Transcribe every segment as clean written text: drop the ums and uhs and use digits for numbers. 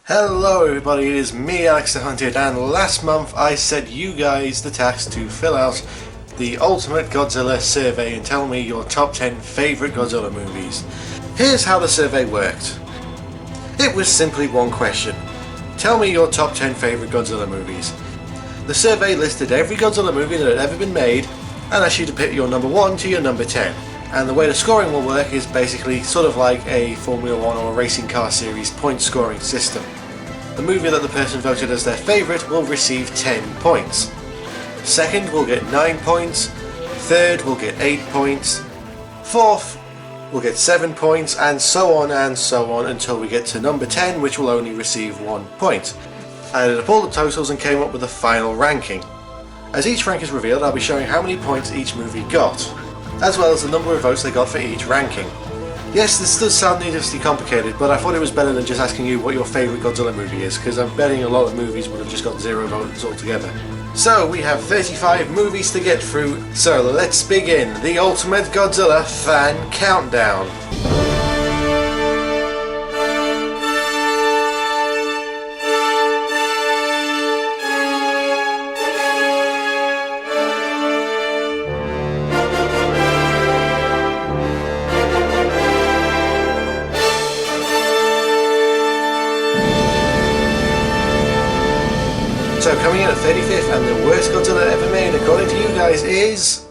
Hello everybody, it is me, Alex the Hunted, and last month I set you guys the task to fill out the Ultimate Godzilla survey and tell me your top 10 favourite Godzilla movies. Here's how the survey worked. It was simply one question. Tell me your top 10 favourite Godzilla movies. The survey listed every Godzilla movie that had ever been made and asked you to pick your number 1 to your number 10. And the way the scoring will work is basically sort of like a Formula 1 or a racing car series point scoring system. The movie that the person voted as their favourite will receive 10 points. Second will get 9 points, third will get 8 points, fourth will get 7 points, and so on until we get to number 10, which will only receive 1 point. I added up all the totals and came up with a final ranking. As each rank is revealed, I'll be showing how many points each movie got, as well as the number of votes they got for each ranking. Yes, this does sound needlessly complicated, but I thought it was better than just asking you what your favourite Godzilla movie is, because I'm betting a lot of movies would have just got 0 votes altogether. So we have 35 movies to get through, so let's begin the Ultimate Godzilla Fan Countdown. So coming in at 35th and the worst Godzilla ever made according to you guys is...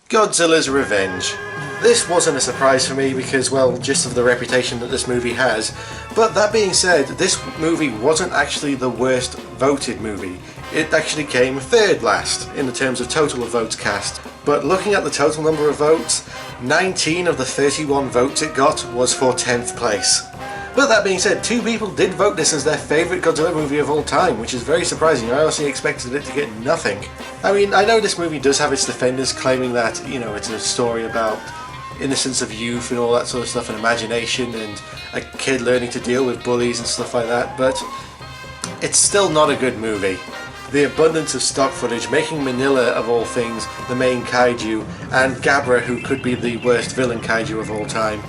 Godzilla's Revenge. This wasn't a surprise for me because, well, just of the reputation that this movie has, but that being said, this movie wasn't actually the worst voted movie. It actually came third last in the terms of total of votes cast, but looking at the total number of votes, 19 of the 31 votes it got was for 10th place. But that being said, 2 people did vote this as their favourite Godzilla movie of all time, which is very surprising. I honestly expected it to get nothing. I mean, I know this movie does have its defenders claiming that, you know, it's a story about innocence of youth and all that sort of stuff, and imagination, and a kid learning to deal with bullies and stuff like that, but it's still not a good movie. The abundance of stock footage, making Manila, of all things, the main kaiju, and Gabra, who could be the worst villain kaiju of all time,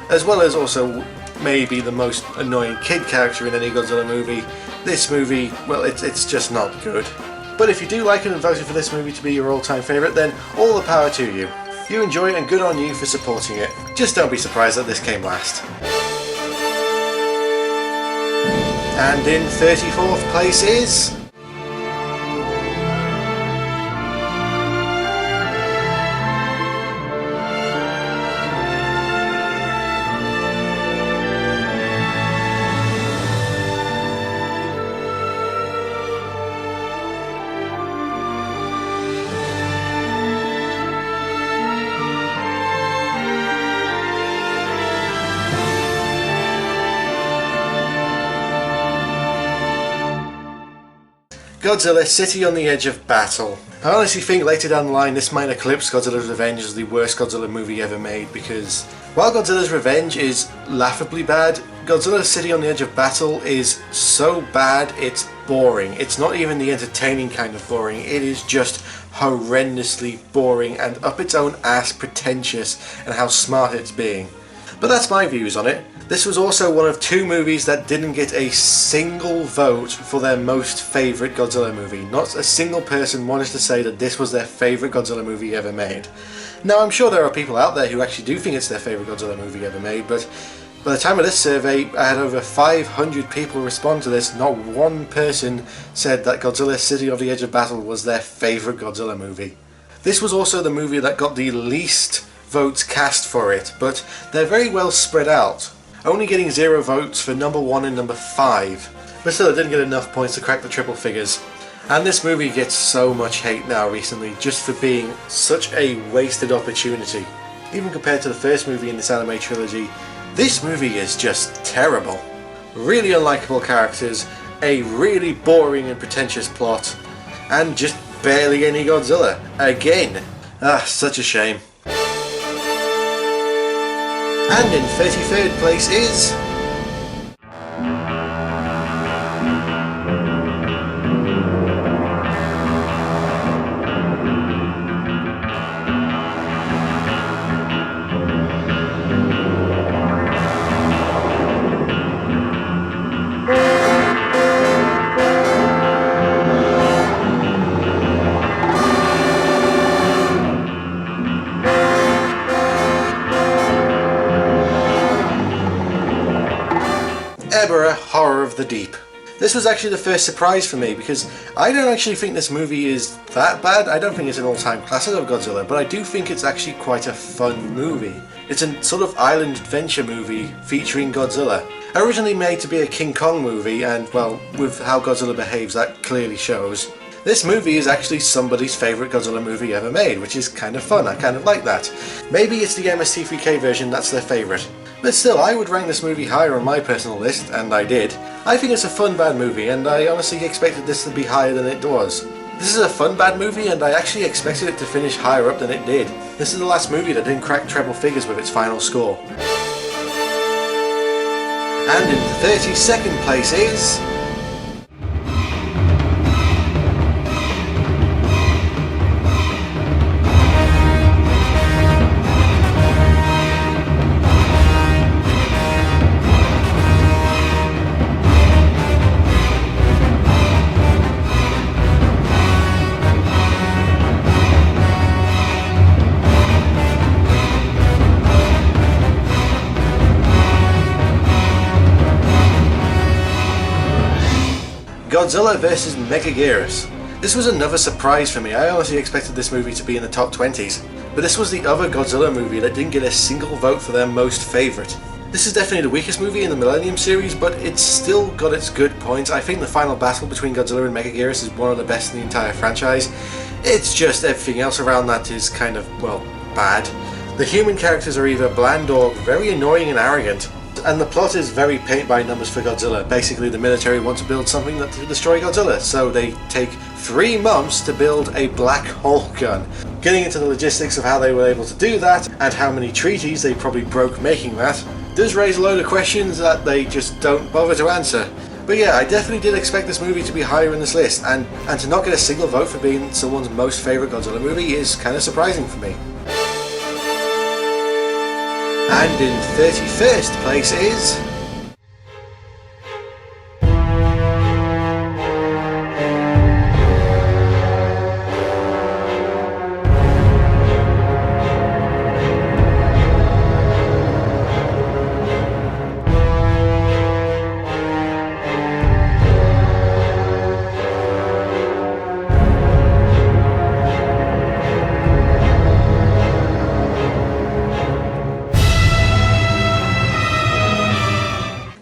as well as also maybe the most annoying kid character in any Godzilla movie. This movie, well, it's just not good. But if you do like it and voted for this movie to be your all-time favourite, then all the power to you. You enjoy it and good on you for supporting it. Just don't be surprised that this came last. And in 34th place is... Godzilla City on the Edge of Battle. I honestly think later down the line this might eclipse Godzilla's Revenge as the worst Godzilla movie ever made, because while Godzilla's Revenge is laughably bad, Godzilla City on the Edge of Battle is so bad it's boring. It's not even the entertaining kind of boring, it is just horrendously boring and up its own ass pretentious and how smart it's being. But that's my views on it. This was also one of 2 movies that didn't get a single vote for their most favourite Godzilla movie. Not a single person wanted to say that this was their favourite Godzilla movie ever made. Now, I'm sure there are people out there who actually do think it's their favourite Godzilla movie ever made, but by the time of this survey, I had over 500 people respond to this. Not one person said that Godzilla City on the Edge of Battle was their favourite Godzilla movie. This was also the movie that got the least votes cast for it, but they're very well spread out. Only getting 0 votes for number 1 and number 5, but still it didn't get enough points to crack the triple figures. And this movie gets so much hate now recently just for being such a wasted opportunity. Even compared to the first movie in this anime trilogy, this movie is just terrible. really unlikable characters, a really boring and pretentious plot, and just barely any Godzilla. Again. Such a shame. And in 33rd place is... Horror of the Deep. This was actually the first surprise for me because I don't actually think this movie is that bad. I don't think it's an all-time classic of Godzilla, but I do think it's actually quite a fun movie. It's a sort of island adventure movie featuring Godzilla. Originally made to be a King Kong movie, and well, with how Godzilla behaves, that clearly shows. This movie is actually somebody's favourite Godzilla movie ever made, which is kind of fun. I kind of like that. Maybe it's the MST3K version that's their favourite. But still, I would rank this movie higher on my personal list, and I did. I think it's a fun bad movie, and I honestly expected this to be higher than it was. This is a fun bad movie, and I actually expected it to finish higher up than it did. This is the last movie that didn't crack treble figures with its final score. And in 32nd place is... Godzilla vs. Megaguirus. This was another surprise for me. I honestly expected this movie to be in the top 20s, but this was the other Godzilla movie that didn't get a single vote for their most favourite. This is definitely the weakest movie in the Millennium series, but it's still got its good points. I think the final battle between Godzilla and Megaguirus is one of the best in the entire franchise. It's just everything else around that is kind of, well, bad. The human characters are either bland or very annoying and arrogant. And the plot is very paint by numbers for Godzilla. Basically, the military want to build something that will destroy Godzilla, so they take 3 months to build a black hole gun. Getting into the logistics of how they were able to do that, and how many treaties they probably broke making that, does raise a load of questions that they just don't bother to answer. But yeah, I definitely did expect this movie to be higher in this list, and to not get a single vote for being someone's most favourite Godzilla movie is kind of surprising for me. And in 31st place is...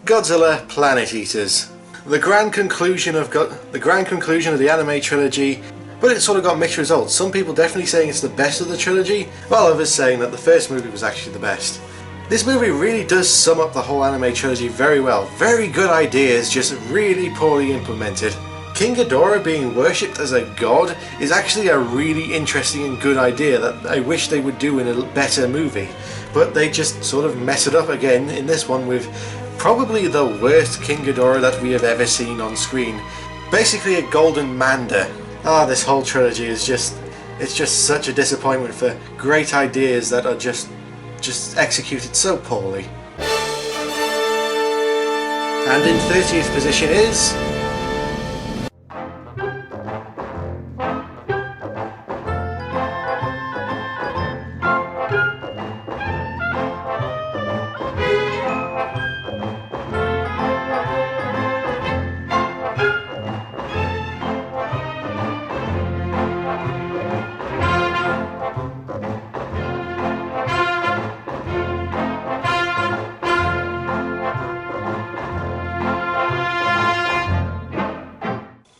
Godzilla Planet Eaters. The grand conclusion of the anime trilogy, but it sort of got mixed results. Some people definitely saying it's the best of the trilogy, while others saying that the first movie was actually the best. This movie really does sum up the whole anime trilogy very well. Very good ideas, just really poorly implemented. King Ghidorah being worshipped as a god is actually a really interesting and good idea that I wish they would do in a better movie. But they just sort of mess it up again in this one with probably the worst King Ghidorah that we have ever seen on screen. Basically a golden manda. This whole trilogy is it's just such a disappointment for great ideas that are just executed so poorly. And in 30th position is...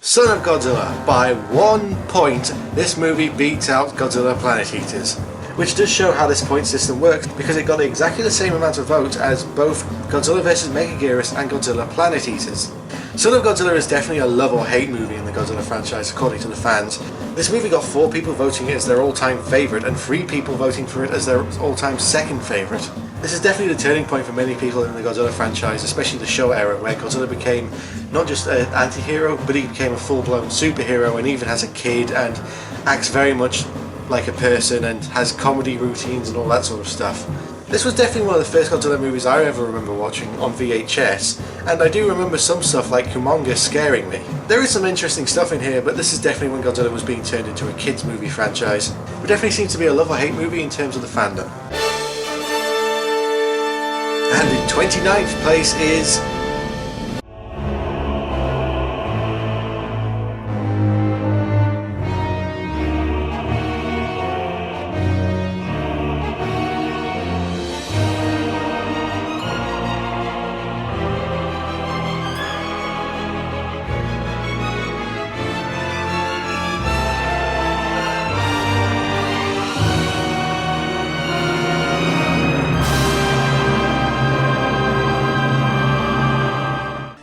Son of Godzilla. By 1 point, this movie beats out Godzilla Planet Eaters. which does show how this point system works because it got exactly the same amount of votes as both Godzilla vs Megaguirus and Godzilla Planet Eaters. Son of Godzilla is definitely a love or hate movie in the Godzilla franchise according to the fans. This movie got 4 people voting it as their all-time favourite and 3 people voting for it as their all-time second favourite. This is definitely the turning point for many people in the Godzilla franchise, especially the Showa era, where Godzilla became not just an anti-hero, but he became a full-blown superhero and even has a kid and acts very much like a person and has comedy routines and all that sort of stuff. This was definitely one of the first Godzilla movies I ever remember watching on VHS, and I do remember some stuff like Kumonga scaring me. There is some interesting stuff in here, but this is definitely when Godzilla was being turned into a kids movie franchise. It definitely seems to be a love or hate movie in terms of the fandom. And in 29th place is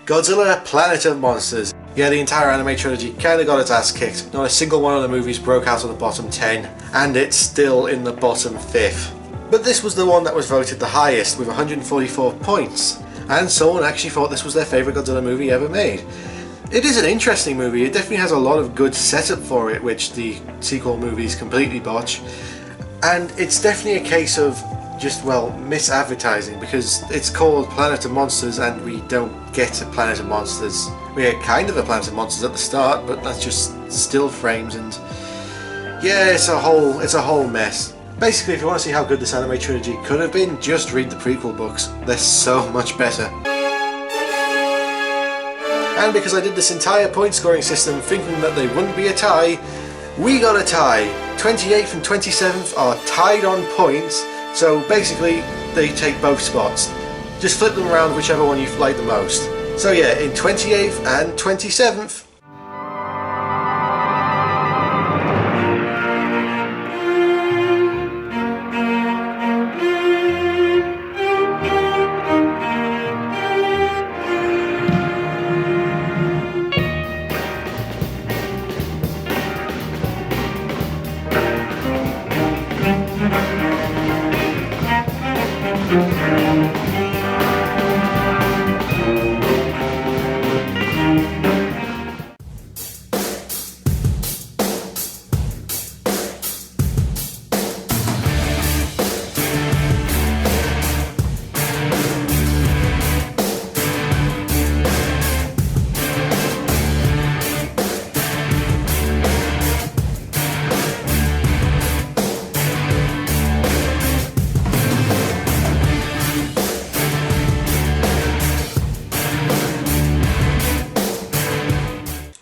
Godzilla Planet of Monsters. Yeah, the entire anime trilogy kinda got its ass kicked. Not a single one of the movies broke out of the bottom 10, and it's still in the bottom 5th. But this was the one that was voted the highest, with 144 points, and someone actually thought this was their favourite Godzilla movie ever made. It is an interesting movie, it definitely has a lot of good setup for it, which the sequel movies completely botch, and it's definitely a case of just, well, misadvertising, because it's called Planet of Monsters and we don't get a Planet of Monsters. We get kind of a Planet of Monsters at the start, but that's just still frames, and yeah, it's a whole mess. Basically, if you want to see how good this anime trilogy could have been, just read the prequel books. They're so much better. And because I did this entire point scoring system thinking that they wouldn't be a tie, we got a tie. 28th and 27th are tied on points. So basically, they take both spots. Just flip them around whichever one you like the most. So yeah, in 28th and 27th,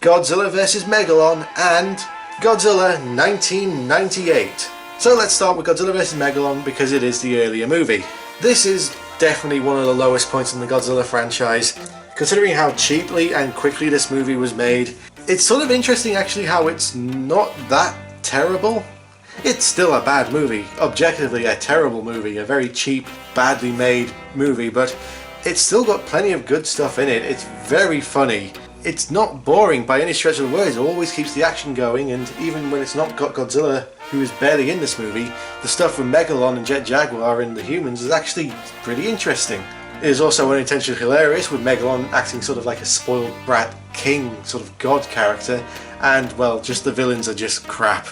Godzilla vs Megalon and Godzilla 1998. So let's start with Godzilla vs Megalon because it is the earlier movie. This is definitely one of the lowest points in the Godzilla franchise. Considering how cheaply and quickly this movie was made, it's sort of interesting actually how it's not that terrible. It's still a bad movie, objectively a terrible movie, a very cheap, badly made movie, but it's still got plenty of good stuff in it. It's very funny. It's not boring by any stretch of the word, it always keeps the action going, and even when it's not got Godzilla, who is barely in this movie, the stuff from Megalon and Jet Jaguar and the humans is actually pretty interesting. It is also unintentionally hilarious, with Megalon acting sort of like a spoiled brat king sort of god character, and well, just the villains are just crap.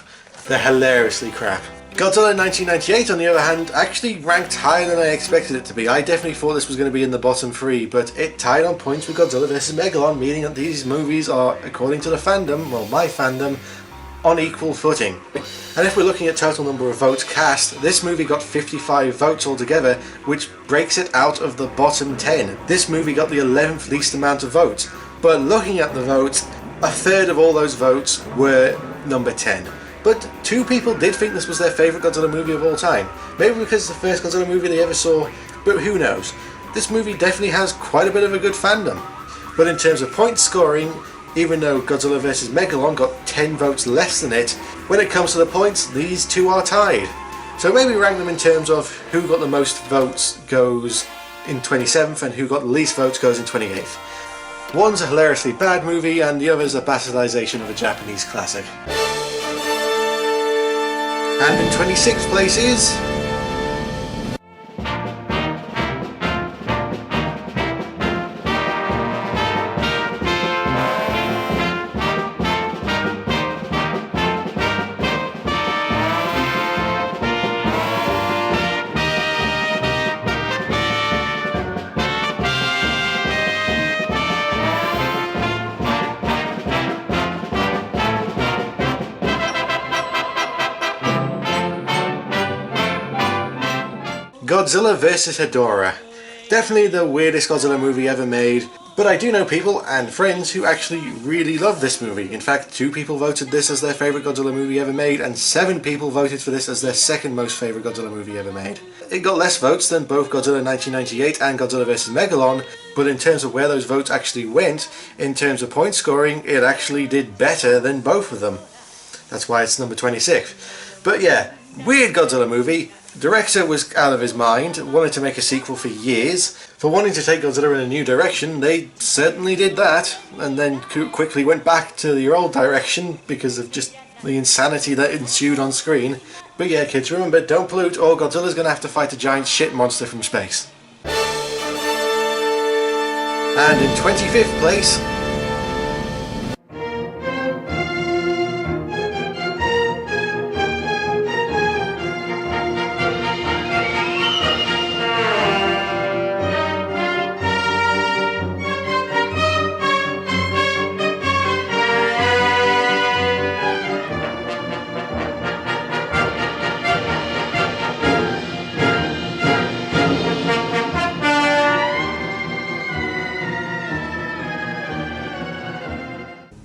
They're hilariously crap. Godzilla 1998, on the other hand, actually ranked higher than I expected it to be. I definitely thought this was going to be in the bottom 3, but it tied on points with Godzilla vs Megalon, meaning that these movies are, according to the fandom, well, my fandom, on equal footing. And if we're looking at total number of votes cast, this movie got 55 votes altogether, which breaks it out of the bottom 10. This movie got the 11th least amount of votes, but looking at the votes, a third of all those votes were number 10. But 2 people did think this was their favourite Godzilla movie of all time. Maybe because it's the first Godzilla movie they ever saw, but who knows. This movie definitely has quite a bit of a good fandom. But in terms of point scoring, even though Godzilla vs Megalon got 10 votes less than it, when it comes to the points, these two are tied. So maybe rank them in terms of who got the most votes goes in 27th and who got the least votes goes in 28th. One's a hilariously bad movie and the other's a bastardization of a Japanese classic. And in 26th place is... Godzilla vs. Hedorah. Definitely the weirdest Godzilla movie ever made, but I do know people and friends who actually really love this movie. In fact, 2 people voted this as their favourite Godzilla movie ever made, and 7 people voted for this as their second most favourite Godzilla movie ever made. It got less votes than both Godzilla 1998 and Godzilla vs. Megalon, but in terms of where those votes actually went, in terms of point scoring, it actually did better than both of them. That's why it's number 26. But yeah, weird Godzilla movie. Director was out of his mind, wanted to make a sequel for years. For wanting to take Godzilla in a new direction, they certainly did that, and then quickly went back to your old direction because of just the insanity that ensued on screen. But yeah, kids, remember, don't pollute or Godzilla's gonna have to fight a giant shit monster from space. And in 25th place...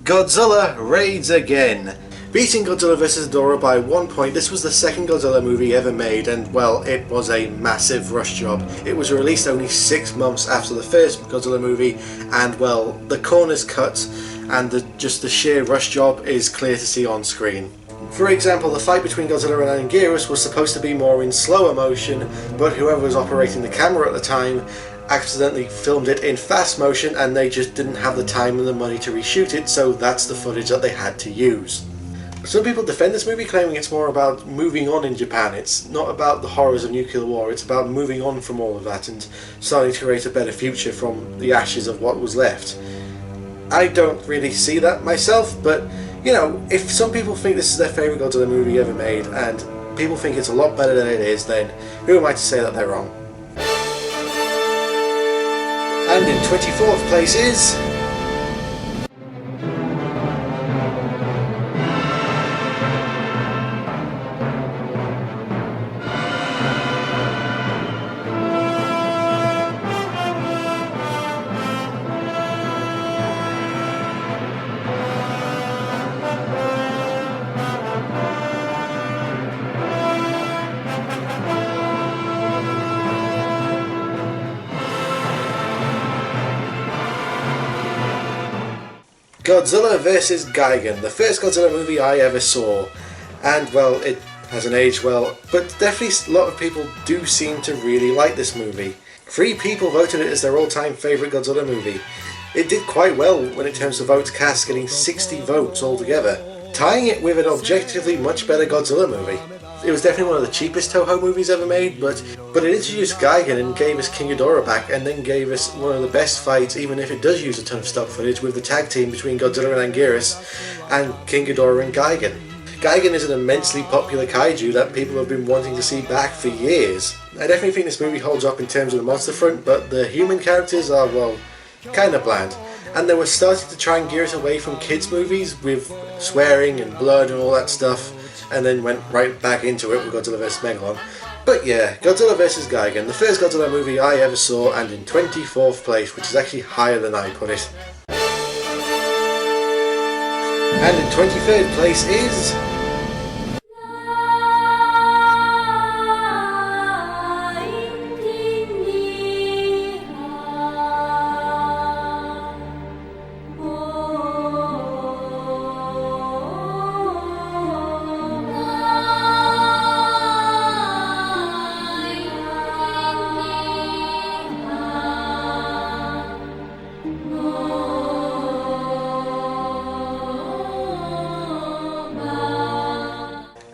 Godzilla raids again. Beating Godzilla vs. Hedorah by 1 point, this was the second Godzilla movie ever made, and well, it was a massive rush job. It was released only 6 months after the first Godzilla movie, and well, the corners cut, and just the sheer rush job is clear to see on screen. For example, the fight between Godzilla and Anguirus was supposed to be more in slower motion, but whoever was operating the camera at the time accidentally filmed it in fast motion and they just didn't have the time and the money to reshoot it, so that's the footage that they had to use. Some people defend this movie, claiming it's more about moving on in Japan. It's not about the horrors of nuclear war, it's about moving on from all of that and starting to create a better future from the ashes of what was left. I don't really see that myself, but you know, if some people think this is their favourite Godzilla movie ever made and people think it's a lot better than it is, then who am I to say that they're wrong? And in 24th place is... Godzilla vs. Gigan, the first Godzilla movie I ever saw, and well, it hasn't aged well, but definitely a lot of people do seem to really like this movie. 3 people voted it as their all-time favourite Godzilla movie. It did quite well when it comes to votes cast, getting 60 votes altogether, tying it with an objectively much better Godzilla movie. It was definitely one of the cheapest Toho movies ever made, but it introduced Gigan and gave us King Ghidorah back, and then gave us one of the best fights, even if it does use a ton of stock footage, with the tag team between Godzilla and Anguirus and King Ghidorah and Gigan. Gigan is an immensely popular kaiju that people have been wanting to see back for years. I definitely think this movie holds up in terms of the monster front, but the human characters are, well, kind of bland. And they were starting to try and gear us away from kids' movies with swearing and blood and all that stuff, and then went right back into it with Godzilla vs. Megalon. But yeah, Godzilla vs. Gigan, the first Godzilla movie I ever saw, and in 24th place, which is actually higher than I put it. And in 23rd place is...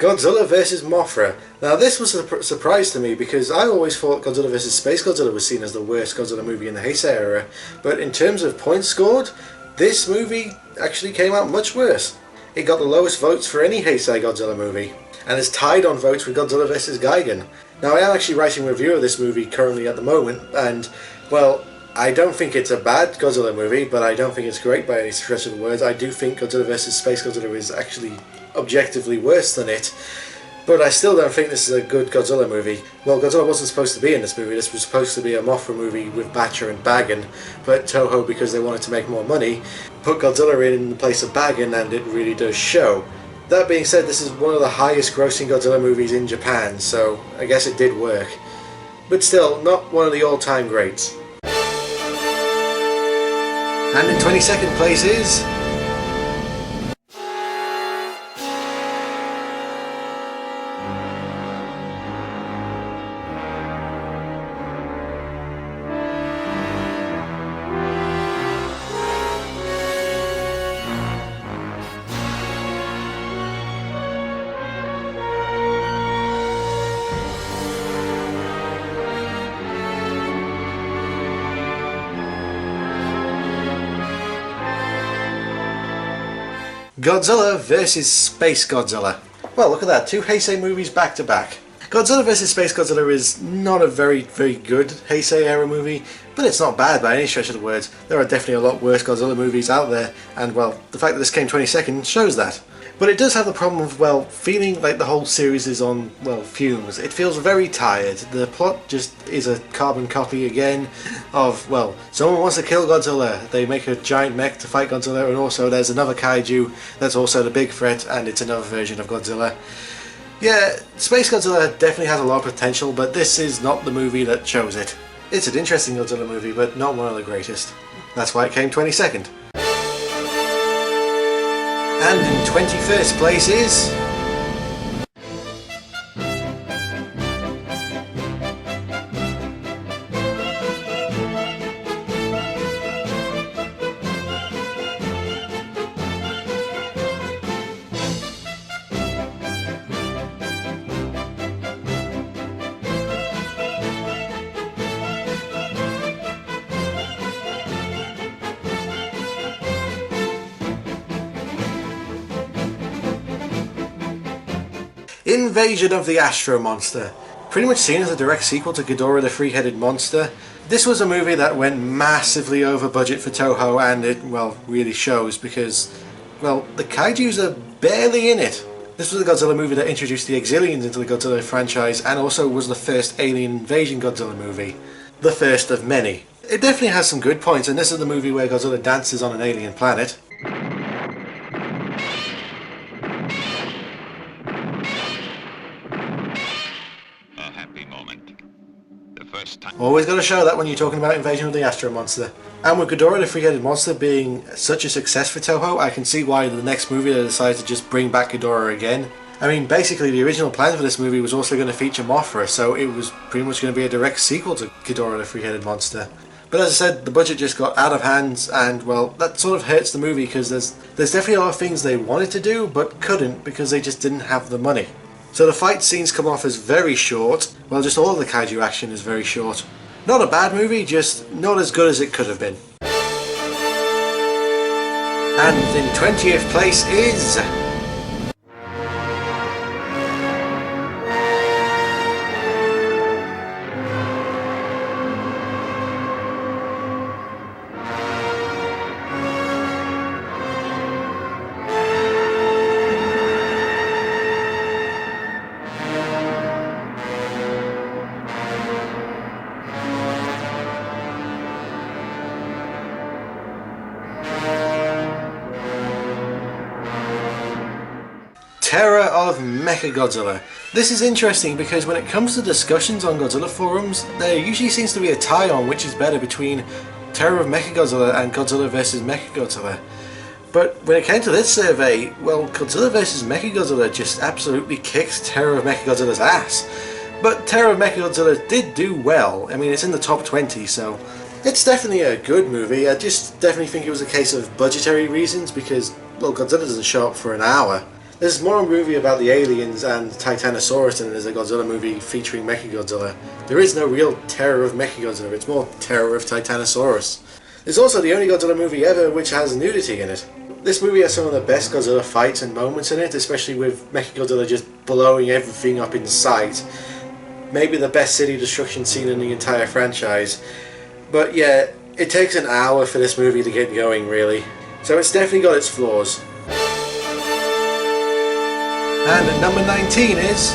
Godzilla vs. Mothra. Now this was a surprise to me because I always thought Godzilla vs. Space Godzilla was seen as the worst Godzilla movie in the Heisei era, but in terms of points scored, this movie actually came out much worse. It got the lowest votes for any Heisei Godzilla movie, and is tied on votes with Godzilla vs. Gigan. Now I am actually writing a review of this movie currently at the moment, and well, I don't think it's a bad Godzilla movie, but I don't think it's great by any stretch of the words. I do think Godzilla vs. Space Godzilla is actually objectively worse than it, but I still don't think this is a good Godzilla movie. Well, Godzilla wasn't supposed to be in this movie. This was supposed to be a Mothra movie with Batcher and Bagan, but Toho, because they wanted to make more money, put Godzilla in the place of Bagan, and it really does show. That being said, this is one of the highest grossing Godzilla movies in Japan, so I guess it did work. But still, not one of the all-time greats. And in 22nd place is... Godzilla vs. Space Godzilla. Well, look at that, two Heisei movies back to back. Godzilla vs. Space Godzilla is not a very good Heisei era movie, but it's not bad by any stretch of the words. There are definitely a lot worse Godzilla movies out there, and well, the fact that this came 22nd shows that. But it does have the problem of, well, feeling like the whole series is on, well, fumes. It feels very tired. The plot just is a carbon copy again of, well, someone wants to kill Godzilla. They make a giant mech to fight Godzilla, and also there's another kaiju that's also the big threat, and it's another version of Godzilla. Yeah, Space Godzilla definitely has a lot of potential, but this is not the movie that shows it. It's an interesting Godzilla movie, but not one of the greatest. That's why it came 22nd. And in 21st place is... Invasion of the Astro Monster. Pretty much seen as a direct sequel to Ghidorah the Three-Headed Monster. This was a movie that went massively over budget for Toho, and it, well, really shows because, well, the kaijus are barely in it. This was a Godzilla movie that introduced the Exilians into the Godzilla franchise, and also was the first alien invasion Godzilla movie. The first of many. It definitely has some good points, and this is the movie where Godzilla dances on an alien planet. Always got to show that when you're talking about Invasion of the Astro Monster. And with Ghidorah the Three-Headed Monster being such a success for Toho, I can see why the next movie they decided to just bring back Ghidorah again. I mean, basically the original plan for this movie was also going to feature Mothra, so it was pretty much going to be a direct sequel to Ghidorah the Three-Headed Monster. But as I said, the budget just got out of hand, and well, that sort of hurts the movie because there's definitely a lot of things they wanted to do but couldn't because they just didn't have the money. So the fight scenes come off as very short, well, just all of the kaiju action is very short. Not a bad movie, just not as good as it could have been. And in 20th place is... Terror of Mechagodzilla. This is interesting because when it comes to discussions on Godzilla forums, there usually seems to be a tie on which is better between Terror of Mechagodzilla and Godzilla vs. Mechagodzilla. But when it came to this survey, well, Godzilla vs. Mechagodzilla just absolutely kicks Terror of Mechagodzilla's ass. But Terror of Mechagodzilla did do well. I mean, it's in the top 20, so it's definitely a good movie. I just definitely think it was a case of budgetary reasons because, well, Godzilla doesn't show up for an hour. There's more a movie about the aliens and Titanosaurus than there's a Godzilla movie featuring Mechagodzilla. There is no real terror of Mechagodzilla, it's more terror of Titanosaurus. It's also the only Godzilla movie ever which has nudity in it. This movie has some of the best Godzilla fights and moments in it, especially with Mechagodzilla just blowing everything up in sight. Maybe the best city destruction scene in the entire franchise. But yeah, it takes an hour for this movie to get going, really. So it's definitely got its flaws. And at number 19 is...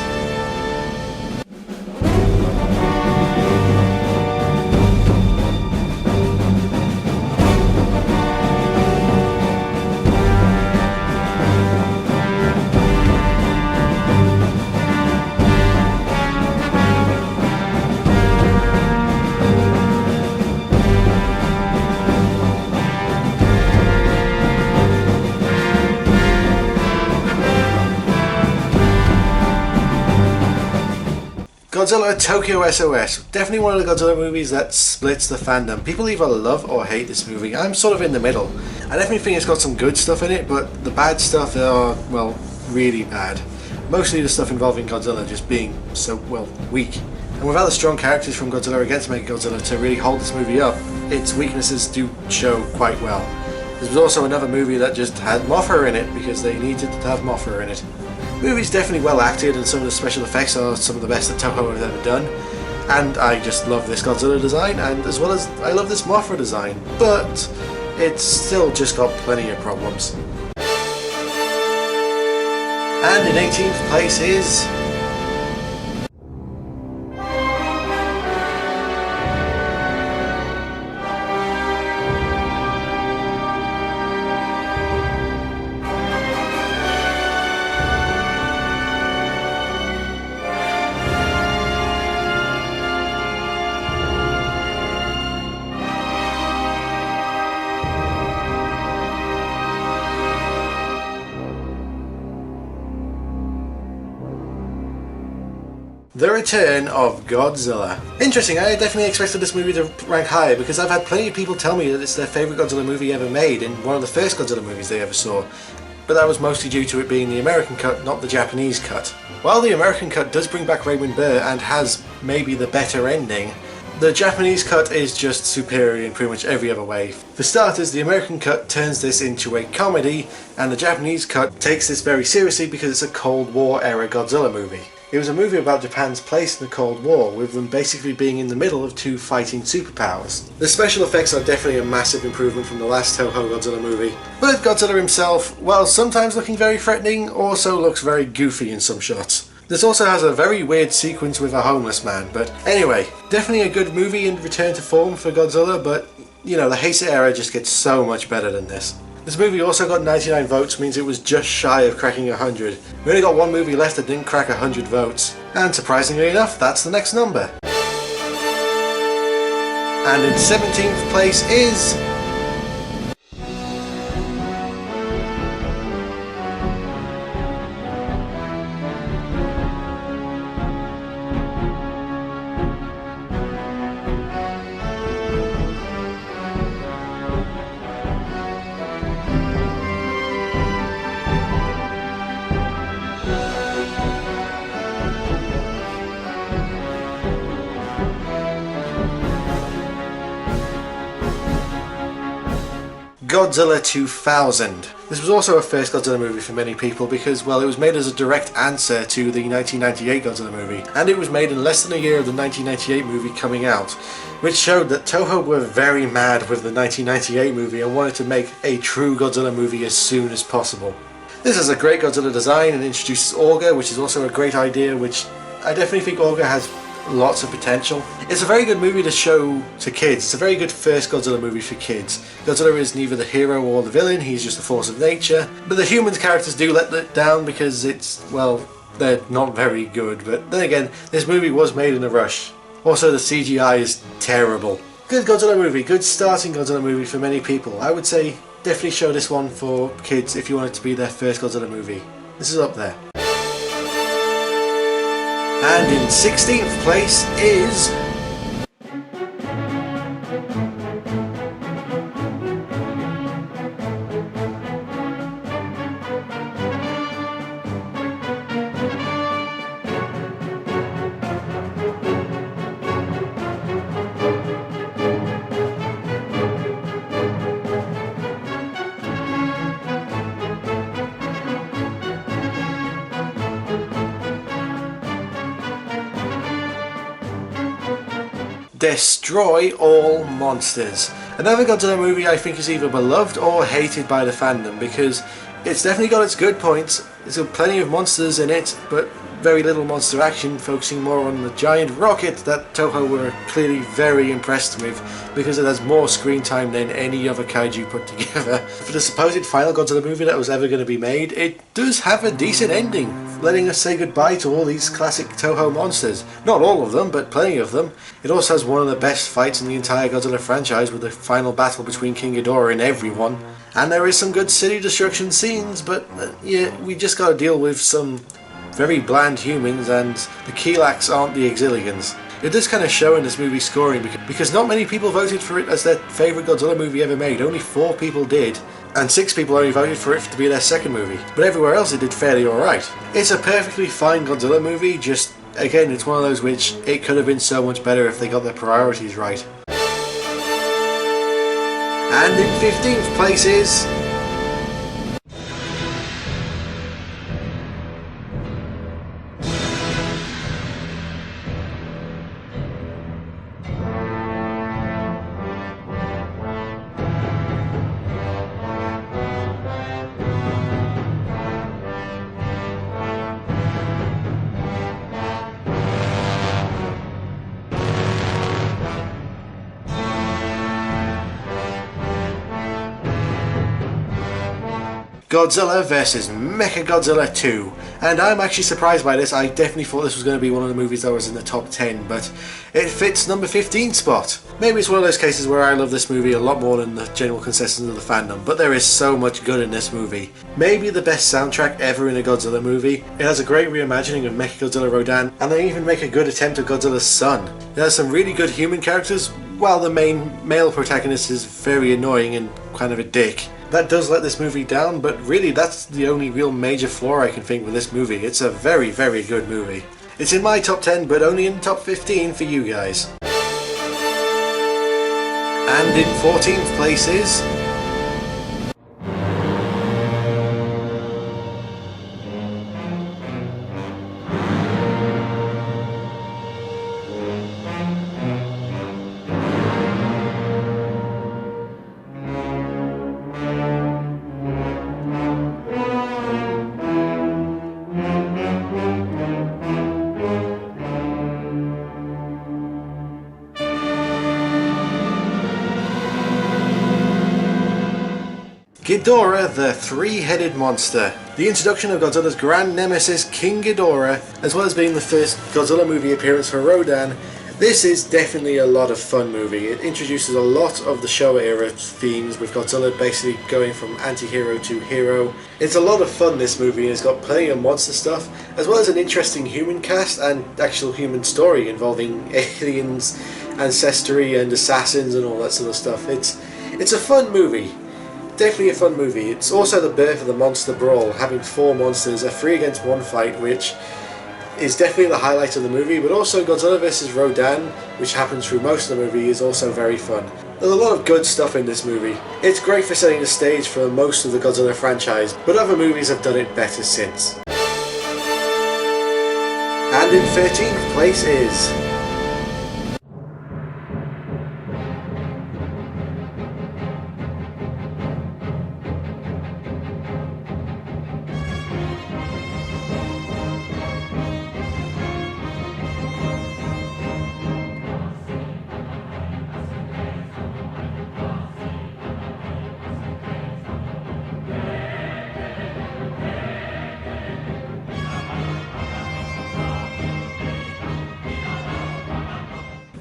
Godzilla Tokyo SOS. Definitely one of the Godzilla movies that splits the fandom. People either love or hate this movie. I'm sort of in the middle. I definitely think it's got some good stuff in it, but the bad stuff are, well, really bad. Mostly the stuff involving Godzilla just being so, well, weak. And without the strong characters from Godzilla against Mechagodzilla to really hold this movie up, its weaknesses do show quite well. There was also another movie that just had Mothra in it because they needed to have Mothra in it. The movie's definitely well acted and some of the special effects are some of the best that Toho has ever done. And I just love this Godzilla design, and as well as I love this Mothra design, but it's still just got plenty of problems. And in 18th place is... The Return of Godzilla. Interesting, I definitely expected this movie to rank higher because I've had plenty of people tell me that it's their favourite Godzilla movie ever made and one of the first Godzilla movies they ever saw. But that was mostly due to it being the American cut, not the Japanese cut. While the American cut does bring back Raymond Burr and has maybe the better ending, the Japanese cut is just superior in pretty much every other way. For starters, the American cut turns this into a comedy, and the Japanese cut takes this very seriously because it's a Cold War era Godzilla movie. It was a movie about Japan's place in the Cold War, with them basically being in the middle of two fighting superpowers. The special effects are definitely a massive improvement from the last Toho Godzilla movie, but Godzilla himself, while sometimes looking very threatening, also looks very goofy in some shots. This also has a very weird sequence with a homeless man, but anyway, definitely a good movie in return to form for Godzilla, but you know, the Heisei era just gets so much better than this. This movie also got 99 votes, means it was just shy of cracking 100. We only got one movie left that didn't crack 100 votes. And surprisingly enough, that's the next number. And in 17th place is... Godzilla 2000. This was also a first Godzilla movie for many people because, well, it was made as a direct answer to the 1998 Godzilla movie, and it was made in less than a year of the 1998 movie coming out, which showed that Toho were very mad with the 1998 movie and wanted to make a true Godzilla movie as soon as possible. This is a great Godzilla design and introduces Orga, which is also a great idea, which I definitely think Orga has lots of potential. It's a very good movie to show to kids. It's a very good first Godzilla movie for kids. Godzilla is neither the hero or the villain, he's just a force of nature. But the human characters do let it down because it's, well, they're not very good. But then again, this movie was made in a rush. Also, the CGI is terrible. Good Godzilla movie, good starting Godzilla movie for many people. I would say definitely show this one for kids if you want it to be their first Godzilla movie. This is up there. And in 16th place is... destroy all monsters. Another Godzilla movie I think is either beloved or hated by the fandom, because it's definitely got its good points. There's got plenty of monsters in it, but very little monster action, focusing more on the giant rocket that Toho were clearly very impressed with, because it has more screen time than any other kaiju put together. For the supposed final Godzilla movie that was ever going to be made, it does have a decent ending, letting us say goodbye to all these classic Toho monsters. Not all of them, but plenty of them. It also has one of the best fights in the entire Godzilla franchise, with the final battle between King Ghidorah and everyone. And there is some good city destruction scenes, but yeah, we just gotta deal with some very bland humans, and the Kilaaks aren't the Exilians. It does kind of show in this movie's scoring, because not many people voted for it as their favourite Godzilla movie ever made. Only 4 people did, and 6 people only voted for it to be their second movie. But everywhere else it did fairly alright. It's a perfectly fine Godzilla movie, just again it's one of those which it could have been so much better if they got their priorities right. And in 15th place is... Godzilla vs Mechagodzilla 2, and I'm actually surprised by this. I definitely thought this was going to be one of the movies that was in the top 10, but it fits number 15 spot. Maybe it's one of those cases where I love this movie a lot more than the general consensus of the fandom, but there is so much good in this movie. Maybe the best soundtrack ever in a Godzilla movie. It has a great reimagining of Mechagodzilla Rodan, and they even make a good attempt at Godzilla's son. It has some really good human characters, while the main male protagonist is very annoying and kind of a dick. That does let this movie down, but really that's the only real major flaw I can think with this movie. It's a very, very good movie. It's in my top 10, but only in the top 15 for you guys. And in 14th place is... Ghidorah, the three-headed monster. The introduction of Godzilla's grand nemesis, King Ghidorah, as well as being the first Godzilla movie appearance for Rodan, this is definitely a lot of fun movie. It introduces a lot of the Showa era themes, with Godzilla basically going from anti-hero to hero. It's a lot of fun, this movie, and it's got plenty of monster stuff, as well as an interesting human cast and actual human story involving aliens, ancestry and assassins and all that sort of stuff. It's a fun movie. Definitely a fun movie. It's also the birth of the monster brawl, having 4 monsters, a 3 against 1 fight, which is definitely the highlight of the movie, but also Godzilla vs Rodan, which happens through most of the movie, is also very fun. There's a lot of good stuff in this movie. It's great for setting the stage for most of the Godzilla franchise, but other movies have done it better since. And in 13th place is...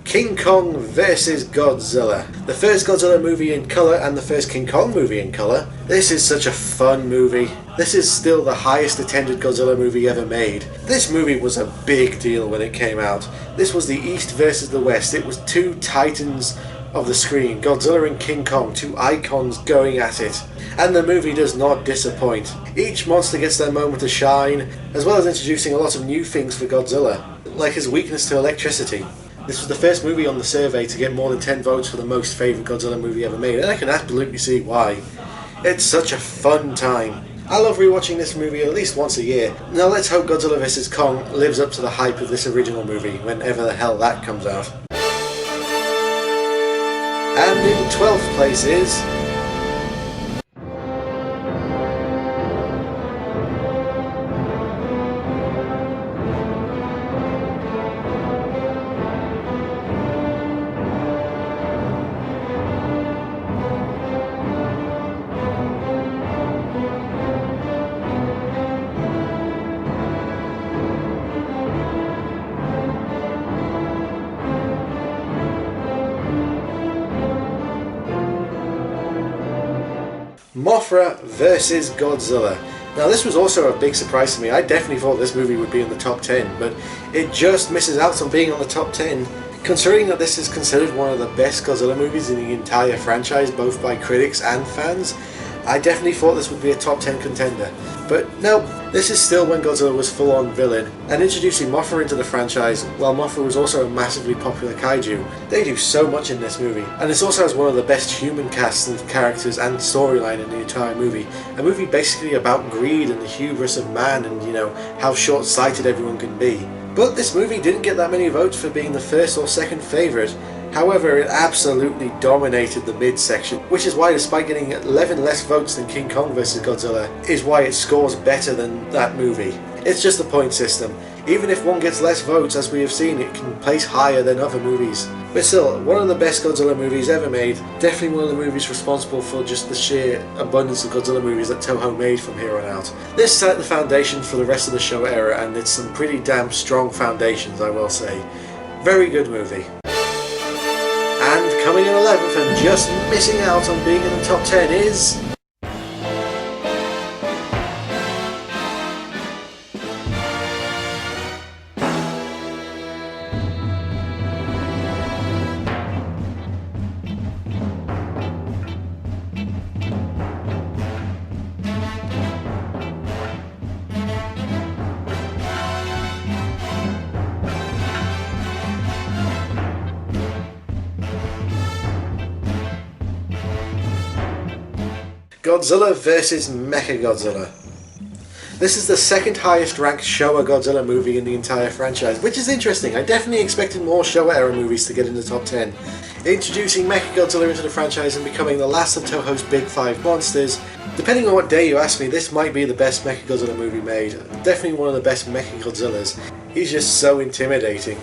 King Kong vs Godzilla. The first Godzilla movie in colour and the first King Kong movie in colour. This is such a fun movie. This is still the highest attended Godzilla movie ever made. This movie was a big deal when it came out. This was the East versus the West. It was 2 titans of the screen, Godzilla and King Kong, 2 icons going at it. And the movie does not disappoint. Each monster gets their moment to shine, as well as introducing a lot of new things for Godzilla, like his weakness to electricity. This was the first movie on the survey to get more than 10 votes for the most favourite Godzilla movie ever made, and I can absolutely see why. It's such a fun time. I love rewatching this movie at least once a year. Now let's hope Godzilla vs Kong lives up to the hype of this original movie, whenever the hell that comes out. And in 12th place is... Mothra vs Godzilla. Now this was also a big surprise to me. I definitely thought this movie would be in the top 10, but it just misses out on being on the top 10. Considering that this is considered one of the best Godzilla movies in the entire franchise, both by critics and fans, I definitely thought this would be a top 10 contender. But no, this is still when Godzilla was full-on villain, and introducing Mothra into the franchise, while Mothra was also a massively popular kaiju. They do so much in this movie, and this also has one of the best human casts and characters and storyline in the entire movie. A movie basically about greed and the hubris of man and, you know, how short-sighted everyone can be. But this movie didn't get that many votes for being the first or second favourite. However, it absolutely dominated the midsection, which is why, despite getting 11 less votes than King Kong vs Godzilla, is why it scores better than that movie. It's just a point system. Even if one gets less votes, as we have seen, it can place higher than other movies. But still, one of the best Godzilla movies ever made, definitely one of the movies responsible for just the sheer abundance of Godzilla movies that Toho made from here on out. This set the foundation for the rest of the Showa era, and it's some pretty damn strong foundations, I will say. Very good movie. And coming in 11th and just missing out on being in the top 10 is... Godzilla vs Mechagodzilla. This is the second highest ranked Showa Godzilla movie in the entire franchise, which is interesting. I definitely expected more Showa era movies to get in the top 10. Introducing Mechagodzilla into the franchise and becoming the last of Toho's big five monsters. Depending on what day you ask me, this might be the best Mechagodzilla movie made. Definitely one of the best Mechagodzillas. He's just so intimidating.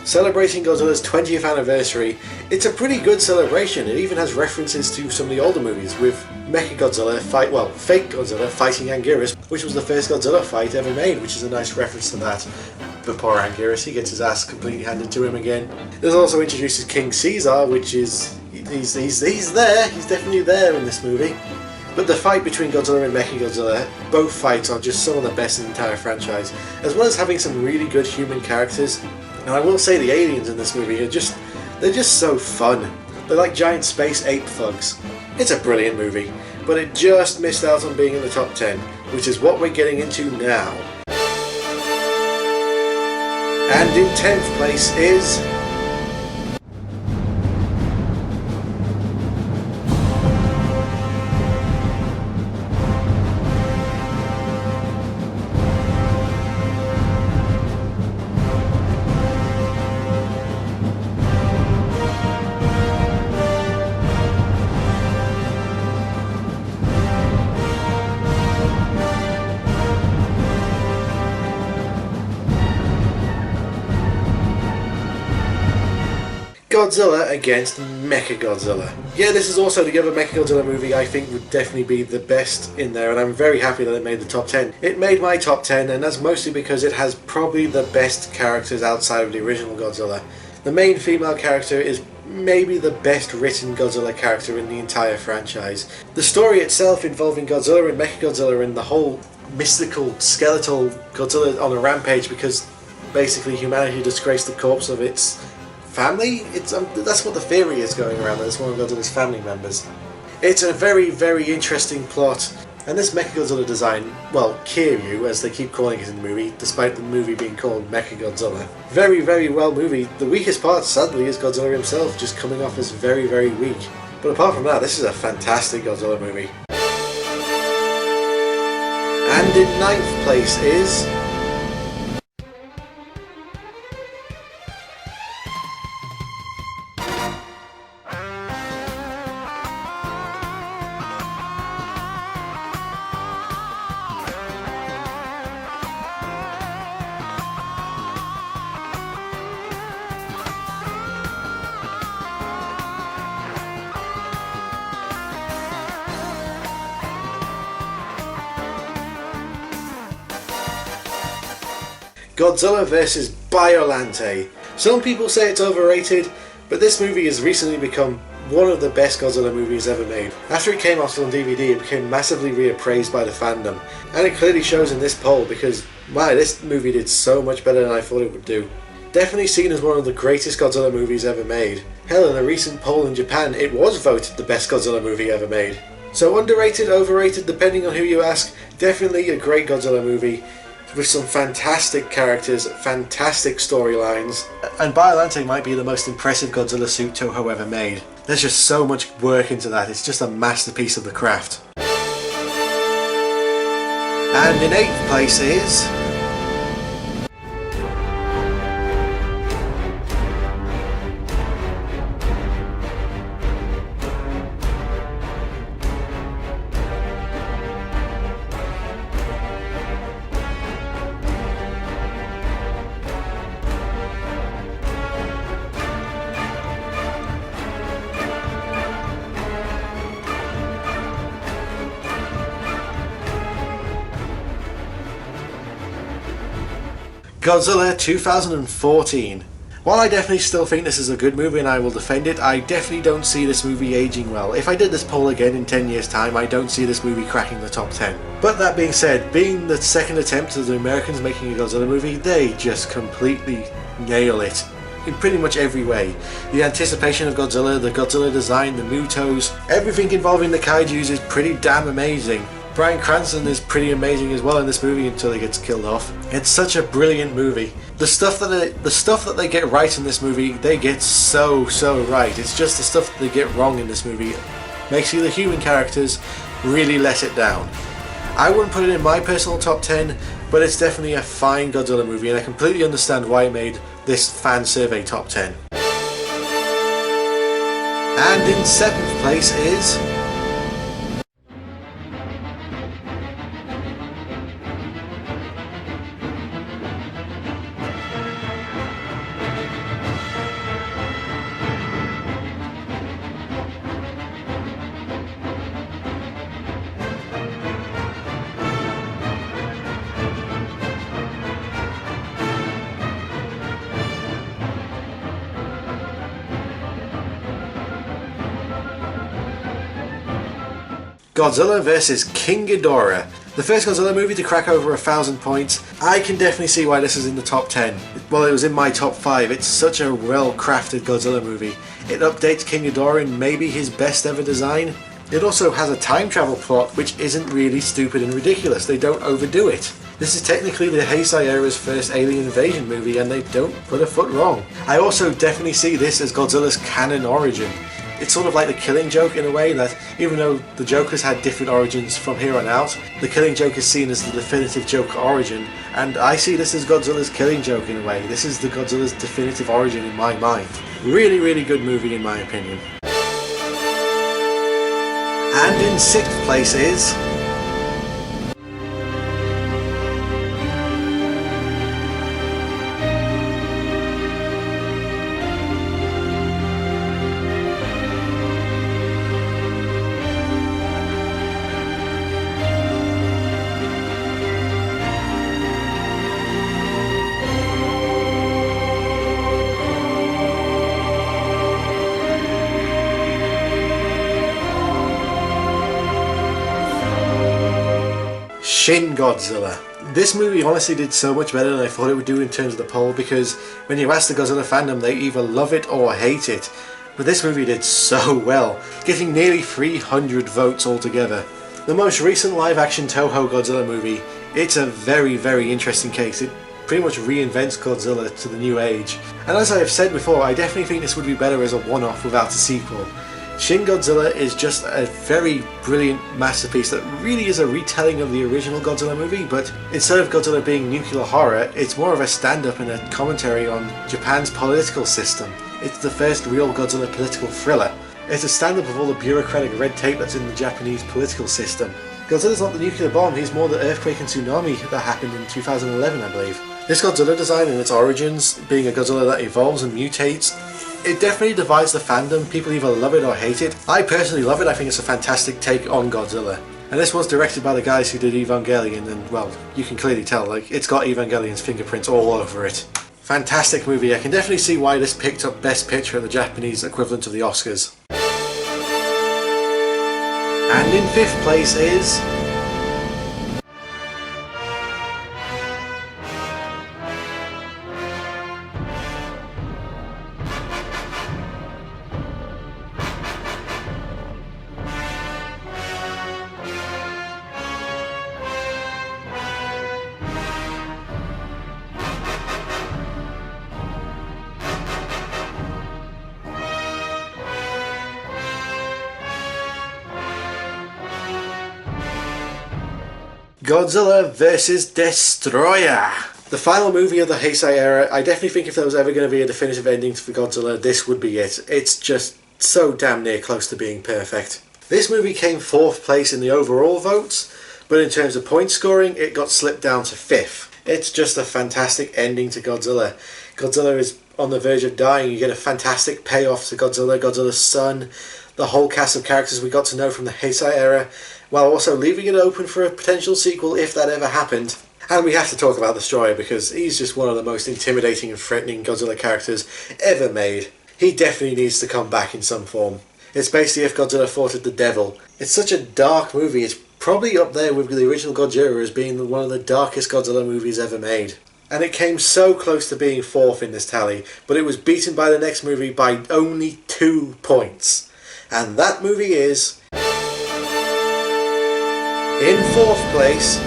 Celebrating Godzilla's 20th anniversary, it's a pretty good celebration. It even has references to some of the older movies, with fake Godzilla fighting Anguirus, which was the first Godzilla fight ever made, which is a nice reference to that. But poor Anguirus, he gets his ass completely handed to him again. This also introduces King Caesar, which is, he's there, he's definitely there in this movie. But the fight between Godzilla and Mechagodzilla, both fights are just some of the best in the entire franchise, as well as having some really good human characters. And I will say the aliens in this movie are they're just so fun. They're like giant space ape thugs. It's a brilliant movie, but it just missed out on being in the top 10, which is what we're getting into now. And in 10th place is... Godzilla against Mechagodzilla. Yeah, this is also the other Mechagodzilla movie I think would definitely be the best in there, and I'm very happy that it made the top 10. It made my top 10, and that's mostly because it has probably the best characters outside of the original Godzilla. The main female character is maybe the best written Godzilla character in the entire franchise. The story itself involving Godzilla and Mechagodzilla and the whole mystical, skeletal Godzilla on a rampage because basically humanity disgraced the corpse of its family? That's what the theory is going around, that it's one of Godzilla's family members. It's a very, very interesting plot, and this Mechagodzilla design, well, Kiryu, as they keep calling it in the movie, despite the movie being called Mechagodzilla. Very, very well movie. The weakest part, sadly, is Godzilla himself, just coming off as very, very weak. But apart from that, this is a fantastic Godzilla movie. And in 9th place is... Godzilla vs. Biollante. Some people say it's overrated, but this movie has recently become one of the best Godzilla movies ever made. After it came out on DVD, it became massively reappraised by the fandom, and it clearly shows in this poll because, wow, this movie did so much better than I thought it would do. Definitely seen as one of the greatest Godzilla movies ever made. Hell, in a recent poll in Japan, it was voted the best Godzilla movie ever made. So underrated, overrated, depending on who you ask, definitely a great Godzilla movie with some fantastic characters, fantastic storylines, and Biollante might be the most impressive Godzilla suit Toho ever made. There's just so much work into that, it's just a masterpiece of the craft. And in 8th place is... Godzilla 2014. While I definitely still think this is a good movie and I will defend it, I definitely don't see this movie aging well. If I did this poll again in 10 years time, I don't see this movie cracking the top 10. But that being said, being the second attempt of the Americans making a Godzilla movie, they just completely nail it in pretty much every way. The anticipation of Godzilla, the Godzilla design, the Mutos, everything involving the kaijus is pretty damn amazing. Bryan Cranston is pretty amazing as well in this movie until he gets killed off. It's such a brilliant movie. The stuff that they get right in this movie, they get so right. It's just the stuff that they get wrong in this movie makes you the human characters really let it down. I wouldn't put it in my personal top 10, but it's definitely a fine Godzilla movie, and I completely understand why it made this fan survey top 10. And in 7th place is... Godzilla vs. King Ghidorah. The first Godzilla movie to crack over 1,000 points. I can definitely see why this is in the top 10. Well, it was in my top 5. It's such a well-crafted Godzilla movie. It updates King Ghidorah in maybe his best ever design. It also has a time travel plot which isn't really stupid and ridiculous. They don't overdo it. This is technically the Heisei era's first alien invasion movie and they don't put a foot wrong. I also definitely see this as Godzilla's canon origin. It's sort of like the Killing Joke in a way, that even though the Joker's had different origins from here on out, the Killing Joke is seen as the definitive Joker origin, and I see this as Godzilla's Killing Joke in a way. This is the Godzilla's definitive origin in my mind. Really good movie in my opinion. And in 6th place is... Shin Godzilla. This movie honestly did so much better than I thought it would do in terms of the poll, because when you ask the Godzilla fandom, they either love it or hate it. But this movie did so well, getting nearly 300 votes altogether. The most recent live-action Toho Godzilla movie, it's a very interesting case. It pretty much reinvents Godzilla to the new age. And as I have said before, I definitely think this would be better as a one-off without a sequel. Shin Godzilla is just a very brilliant masterpiece that really is a retelling of the original Godzilla movie, but instead of Godzilla being nuclear horror, it's more of a stand-up and a commentary on Japan's political system. It's the first real Godzilla political thriller. It's a stand-up of all the bureaucratic red tape that's in the Japanese political system. Godzilla's not the nuclear bomb, he's more the earthquake and tsunami that happened in 2011, I believe. This Godzilla design and its origins, being a Godzilla that evolves and mutates, it definitely divides the fandom. People either love it or hate it. I personally love it. I think it's a fantastic take on Godzilla. And this was directed by the guys who did Evangelion, and well, you can clearly tell, like, it's got Evangelion's fingerprints all over it. Fantastic movie. I can definitely see why this picked up Best Picture at the Japanese equivalent of the Oscars. And in 5th place is... Godzilla vs. Destroyer! The final movie of the Heisei era. I definitely think if there was ever going to be a definitive ending for Godzilla, this would be it. It's just so damn near close to being perfect. This movie came 4th place in the overall votes, but in terms of point scoring, it got slipped down to 5th. It's just a fantastic ending to Godzilla. Godzilla is on the verge of dying. You get a fantastic payoff to Godzilla, Godzilla's son, the whole cast of characters we got to know from the Heisei era, while also leaving it open for a potential sequel if that ever happened. And we have to talk about Destroyer because he's just one of the most intimidating and threatening Godzilla characters ever made. He definitely needs to come back in some form. It's basically if Godzilla fought with the devil. It's such a dark movie. It's probably up there with the original Godzilla as being one of the darkest Godzilla movies ever made. And it came so close to being 4th in this tally, but it was beaten by the next movie by only 2 points. And that movie is... in 4th place...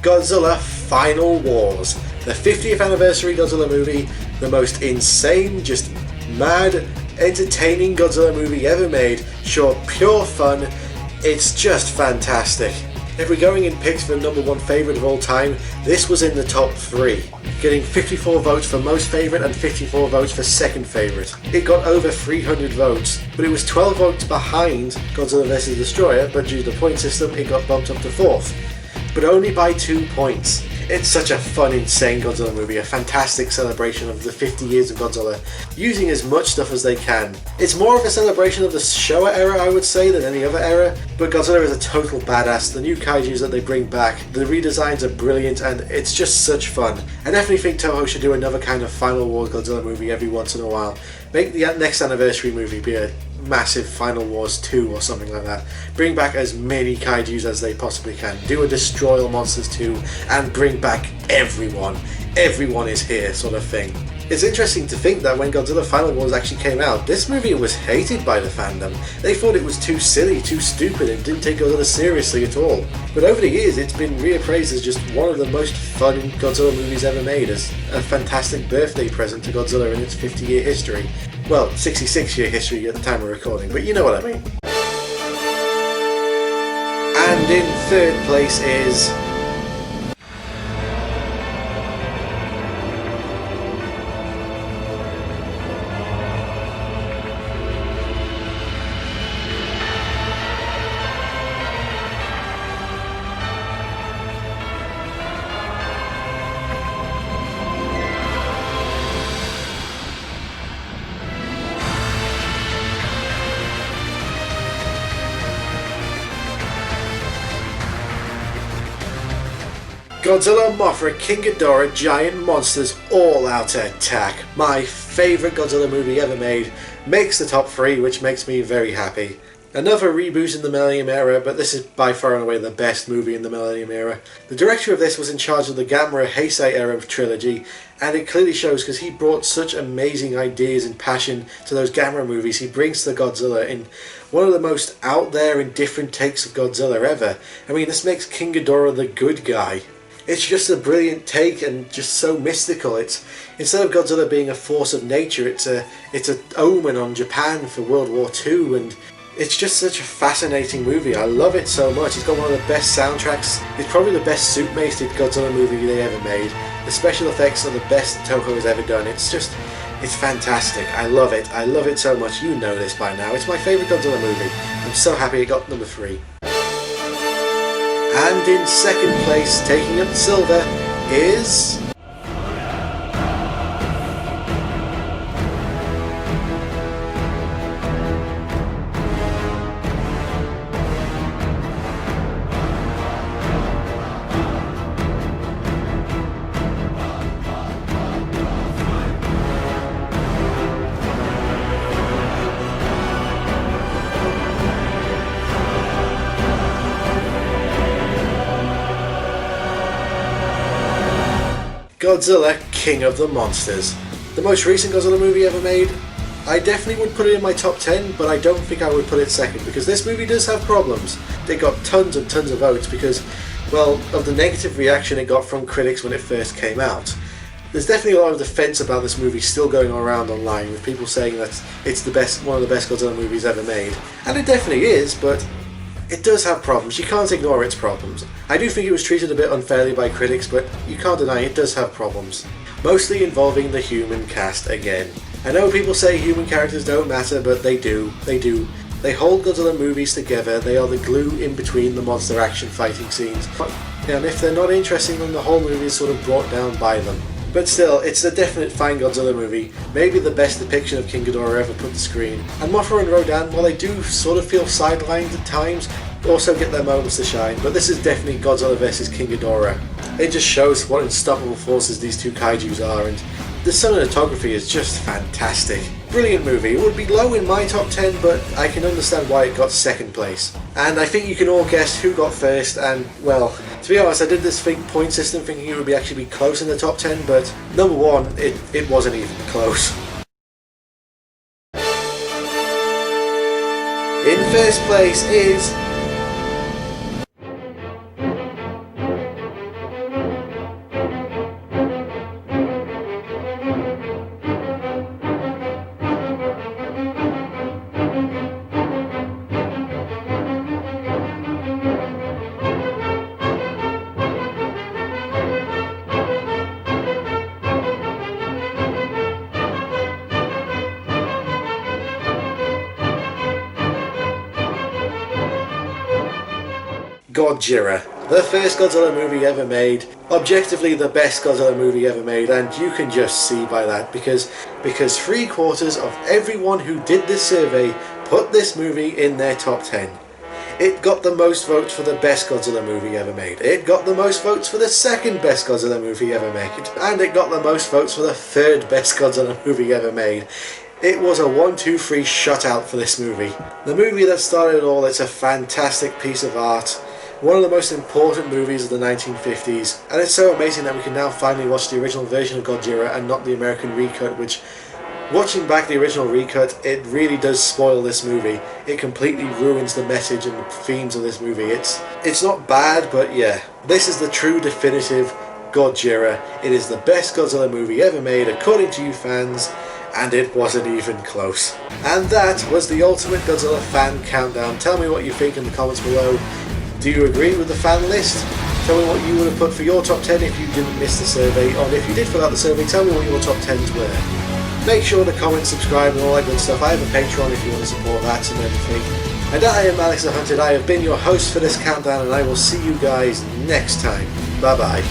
Godzilla Final Wars, the 50th anniversary Godzilla movie, the most insane, just mad, entertaining Godzilla movie ever made. Sure, pure fun, it's just fantastic. If we're going in picks for number 1 favourite of all time, this was in the top 3, getting 54 votes for most favourite and 54 votes for second favourite. It got over 300 votes, but it was 12 votes behind Godzilla vs. Destroyer, but due to the point system it got bumped up to 4th. But only by 2 points. It's such a fun, insane Godzilla movie, a fantastic celebration of the 50 years of Godzilla, using as much stuff as they can. It's more of a celebration of the Showa era, I would say, than any other era, but Godzilla is a total badass. The new kaijus that they bring back, the redesigns are brilliant, and it's just such fun. I definitely think Toho should do another kind of Final Wars Godzilla movie every once in a while. Make the next anniversary movie be a massive Final Wars 2 or something like that. Bring back as many kaijus as they possibly can. Do a Destroy All Monsters 2 and bring back everyone. Everyone is here sort of thing. It's interesting to think that when Godzilla Final Wars actually came out, this movie was hated by the fandom. They thought it was too silly, too stupid, and didn't take Godzilla seriously at all. But over the years, it's been reappraised as just one of the most fun Godzilla movies ever made, as a fantastic birthday present to Godzilla in its 50-year history. Well, 66-year history at the time of recording, but you know what I mean. And in 3rd place is... Godzilla, Mothra, King Ghidorah, Giant Monsters, All Out Attack. My favourite Godzilla movie ever made. Makes the top 3, which makes me very happy. Another reboot in the Millennium Era, but this is by far and away the best movie in the Millennium Era. The director of this was in charge of the Gamera Heisei Era trilogy, and it clearly shows because he brought such amazing ideas and passion to those Gamera movies he brings to Godzilla in one of the most out there and different takes of Godzilla ever. I mean, this makes King Ghidorah the good guy. It's just a brilliant take and just so mystical. It's instead of Godzilla being a force of nature, it's an omen on Japan for World War II, and It's just such a fascinating movie. I love it so much. It's got one of the best soundtracks. It's probably the best suit-masted Godzilla movie they ever made. The special effects are the best Toho has ever done. It's fantastic. I love it. I love it so much. You know this by now. It's my favourite Godzilla movie. I'm so happy it got number 3. And in second place, taking up the silver, is... Godzilla, King of the Monsters. The most recent Godzilla movie ever made. I definitely would put it in my top 10, but I don't think I would put it second, because this movie does have problems. It got tons and tons of votes because, well, of the negative reaction it got from critics when it first came out. There's definitely a lot of defense about this movie still going around online, with people saying that it's one of the best Godzilla movies ever made. And it definitely is, but it does have problems. You can't ignore its problems. I do think it was treated a bit unfairly by critics, but you can't deny it does have problems. Mostly involving the human cast again. I know people say human characters don't matter, but they do. They do. They hold Godzilla movies together. They are the glue in between the monster action fighting scenes. And if they're not interesting, then the whole movie is sort of brought down by them. But still, it's a definite fine Godzilla movie, maybe the best depiction of King Ghidorah ever put to screen. And Mothra and Rodan, while they do sort of feel sidelined at times, also get their moments to shine, but this is definitely Godzilla vs King Ghidorah. It just shows what unstoppable forces these two kaijus are, and the cinematography is just fantastic. Brilliant movie. It would be low in my top 10, but I can understand why it got second place. And I think you can all guess who got first, and well, to be honest, I did this point system thinking it would actually be close in the top 10, but number 1, it wasn't even close. In first place is... Godzilla, the first Godzilla movie ever made, objectively the best Godzilla movie ever made, and you can just see by that because 3/4 of everyone who did this survey put this movie in their top 10. It got the most votes for the best Godzilla movie ever made. It got the most votes for the second best Godzilla movie ever made. And it got the most votes for the third best Godzilla movie ever made. It was a 1-2-3 shutout for this movie. The movie that started it all, it's a fantastic piece of art. One of the most important movies of the 1950s, and it's so amazing that we can now finally watch the original version of Godzilla and not the American recut, which, watching back the original recut, it really does spoil this movie. It completely ruins the message and the themes of this movie. It's not bad, but yeah, this is the true definitive Godzilla. It is the best Godzilla movie ever made according to you fans, and it wasn't even close. And that was the Ultimate Godzilla Fan Countdown. Tell me what you think in the comments below. Do you agree with the fan list? Tell me what you would have put for your top 10 if you didn't miss the survey, or if you did fill out the survey, tell me what your top 10s were. Make sure to comment, subscribe and all that good stuff. I have a Patreon if you want to support that and everything. And I am Alex the Hunted. I have been your host for this countdown, and I will see you guys next time. Bye bye.